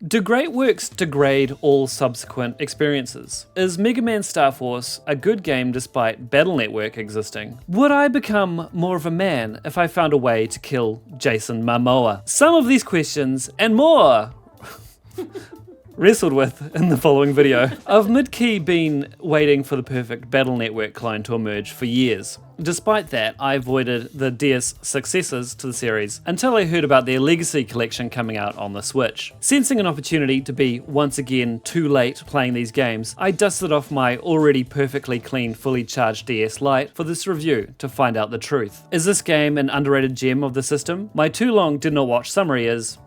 Do great works degrade all subsequent experiences? Is Megaman Starforce a good game despite Battle Network existing? Would I become more of a man if I found a way to kill Jason Mamoa? Some of these questions and more wrestled with in the following video. I've mid-key been waiting for the perfect Battle Network clone to emerge for years. Despite that, I avoided the DS successors to the series until I heard about their Legacy collection coming out on the Switch. Sensing an opportunity to be once again too late playing these games, I dusted off my already perfectly clean, fully charged DS Lite for this review to find out the truth. Is this game an underrated gem of the system? My too long did not watch summary is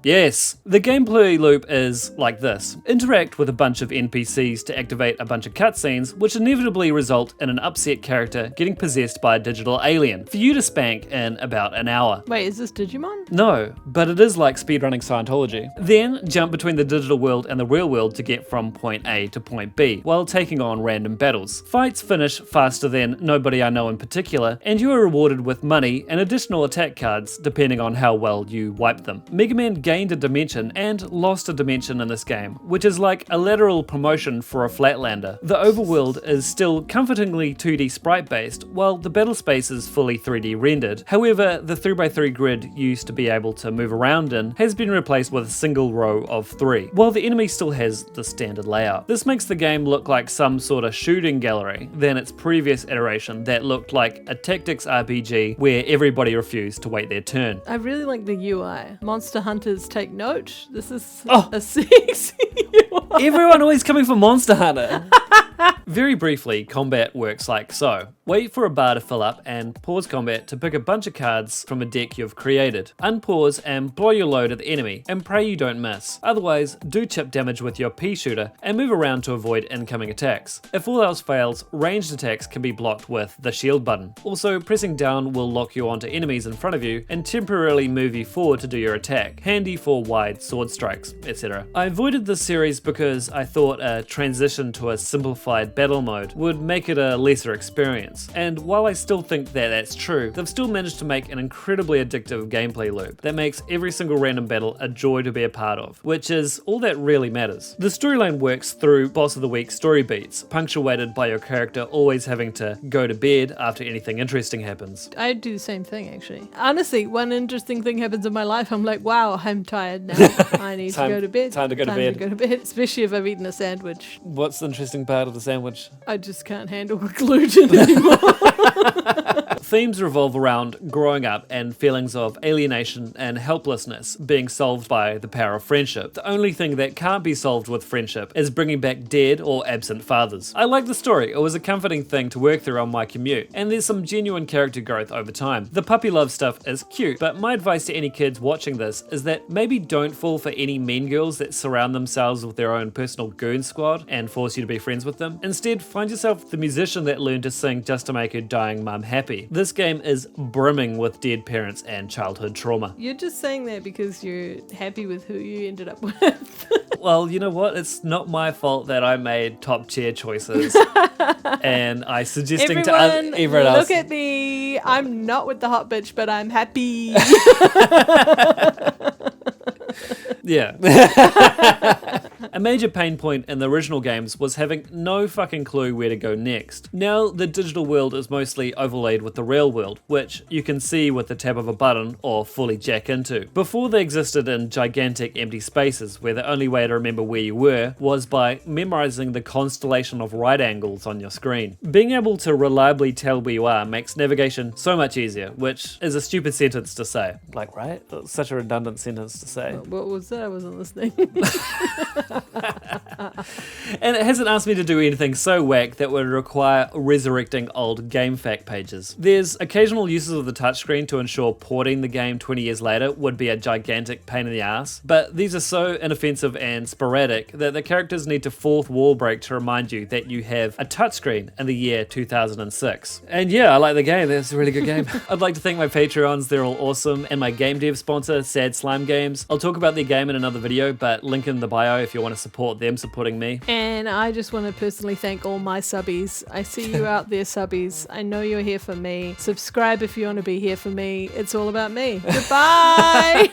yes. The gameplay loop is like this. Interact with a bunch of NPCs to activate a bunch of cutscenes, which inevitably result in an upset character getting possessed by a digital alien, for you to spank in about an hour. Wait, is this Digimon? No, but it is like speedrunning Scientology. Then jump between the digital world and the real world to get from point A to point B, while taking on random battles. Fights finish faster than nobody I know in particular, and you are rewarded with money and additional attack cards depending on how well you wipe them. Megaman gained a dimension and lost a dimension in this game, which is like a lateral promotion for a flatlander. The overworld is still comfortingly 2D sprite based, while the battle space is fully 3D rendered. However, the 3x3 grid you used to be able to move around in has been replaced with a single row of 3, while the enemy still has the standard layout. This makes the game look like some sort of shooting gallery than its previous iteration that looked like a tactics RPG where everybody refused to wait their turn. I really like the UI. Monster Hunters take note. This is Oh. a sexy UI. Everyone always coming for Monster Hunter. Very briefly, combat works like so. Wait for a bar to fill up and pause combat to pick a bunch of cards from a deck you've created. Unpause and blow your load at the enemy and pray you don't miss. Otherwise, do chip damage with your pea shooter and move around to avoid incoming attacks. If all else fails, ranged attacks can be blocked with the shield button. Also, pressing down will lock you onto enemies in front of you and temporarily move you forward to do your attack, handy for wide sword strikes, etc. I avoided this series because I thought a transition to a simplified battle mode would make it a lesser experience. And while I still think that that's true, they've still managed to make an incredibly addictive gameplay loop that makes every single random battle a joy to be a part of, which is all that really matters. The storyline works through boss of the week story beats, punctuated by your character always having to go to bed after anything interesting happens. I do the same thing, actually. Honestly, when interesting thing happens in my life, I'm like, wow, I'm tired now. I need to go to bed. Time to go to bed. Especially if I've eaten a sandwich. What's the interesting part of the sandwich? I just can't handle gluten anymore. Themes revolve around growing up and feelings of alienation and helplessness being solved by the power of friendship. The only thing that can't be solved with friendship is bringing back dead or absent fathers. I like the story. It was a comforting thing to work through on my commute, and there's some genuine character growth over time. The puppy love stuff is cute, but my advice to any kids watching this is that maybe don't fall for any mean girls that surround themselves with their own personal goon squad and force you to be friends with them. Instead, find yourself the musician that learned to sing just to make her dying mum happy. This game is brimming with dead parents and childhood trauma. You're just saying that because you're happy with who you ended up with. Well, you know what? It's not my fault that I made top tier choices. And I suggesting to everyone else. Look at me. I'm not with the hot bitch, but I'm happy. Yeah. A major pain point in the original games was having no fucking clue where to go next. Now the digital world is mostly overlaid with the real world, which you can see with the tap of a button or fully jack into. Before they existed in gigantic empty spaces where the only way to remember where you were was by memorizing the constellation of right angles on your screen. Being able to reliably tell where you are makes navigation so much easier, which is a stupid sentence to say. Like, right? It's such a redundant sentence to say. What was that? I wasn't listening. And it hasn't asked me to do anything so whack that would require resurrecting old game fact pages. There's occasional uses of the touchscreen to ensure porting the game 20 years later would be a gigantic pain in the ass, but these are so inoffensive and sporadic that the characters need to fourth wall break to remind you that you have a touchscreen in the year 2006. And yeah, I like the game. That's a really good game. I'd like to thank my Patreons, they're all awesome, and my game dev sponsor, Sad Slime Games. I'll talk about their game in another video, but link in the bio if you want to support them supporting me. And I just want to personally thank all my subbies. I see you out there, subbies. I know you're here for me. Subscribe if you want to be here for me. It's all about me. Goodbye.